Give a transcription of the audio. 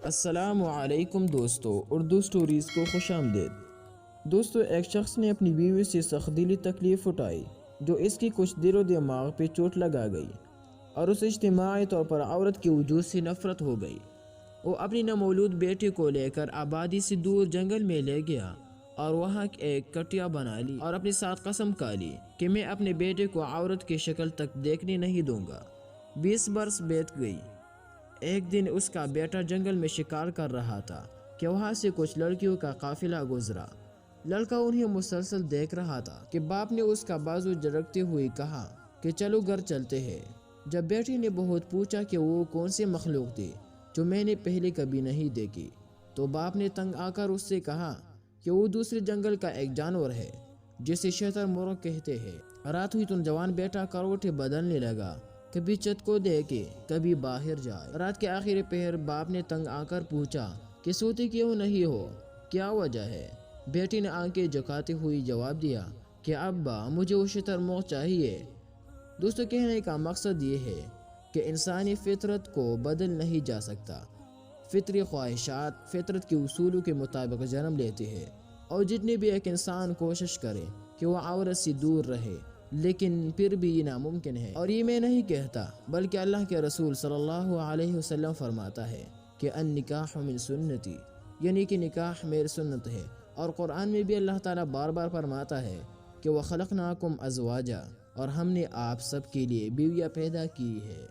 السلام علیکم دوستو، اردو سٹوریز کو خوش آمدید۔ دوستو، ایک شخص نے اپنی بیوی سے سخت دلی تکلیف اٹھائی جو اس کی کچھ دل و دماغ پہ چوٹ لگا گئی اور اسے اجتماعی طور پر عورت کے وجود سے نفرت ہو گئی۔ وہ اپنی نامولود بیٹی کو لے کر آبادی سے دور جنگل میں لے گیا اور وہاں ایک کٹیا بنا لی اور اپنے ساتھ قسم کھا لی کہ میں اپنے بیٹے کو عورت کی شکل تک دیکھنے نہیں دوں گا۔ 20 برس بیت گئی۔ ایک دن اس کا بیٹا جنگل میں شکار کر رہا تھا کہ وہاں سے کچھ لڑکیوں کا قافلہ گزرا۔ لڑکا انہیں مسلسل دیکھ رہا تھا کہ باپ نے اس کا بازو جھٹکتے ہوئے کہا کہ چلو گھر چلتے ہیں۔ جب بیٹی نے بہت پوچھا کہ وہ کون سی مخلوق تھی جو میں نے پہلے کبھی نہیں دیکھی، تو باپ نے تنگ آ کر اس سے کہا کہ وہ دوسرے جنگل کا ایک جانور ہے جسے شتر مرغ کہتے ہیں۔ رات ہوئی تو جوان بیٹا کروٹیں بدلنے لگا، کبھی چھت کو دیکھے کبھی باہر جائے۔ رات کے آخری پہر باپ نے تنگ آ کر پوچھا کہ سوتے کیوں نہیں ہو، کیا وجہ ہے؟ بیٹی نے آنکھیں جھکاتے ہوئی جواب دیا کہ ابا مجھے وہ شتر مرغ چاہیے۔ دوستو، کہنے کا مقصد یہ ہے کہ انسانی فطرت کو بدل نہیں جا سکتا۔ فطری خواہشات فطرت کے اصولوں کے مطابق جنم لیتے ہیں، اور جتنی بھی ایک انسان کوشش کرے کہ وہ عورت سے دور رہے، لیکن پھر بھی یہ ناممکن ہے۔ اور یہ میں نہیں کہتا بلکہ اللہ کے رسول صلی اللہ علیہ وسلم فرماتا ہے کہ النکاح من سنتی، یعنی کہ نکاح میری سنت ہے۔ اور قرآن میں بھی اللہ تعالیٰ بار بار فرماتا ہے کہ وَخَلَقْنَاكُمْ أَزْوَاجًا، اور ہم نے آپ سب کے لیے بیویاں پیدا کی ہے۔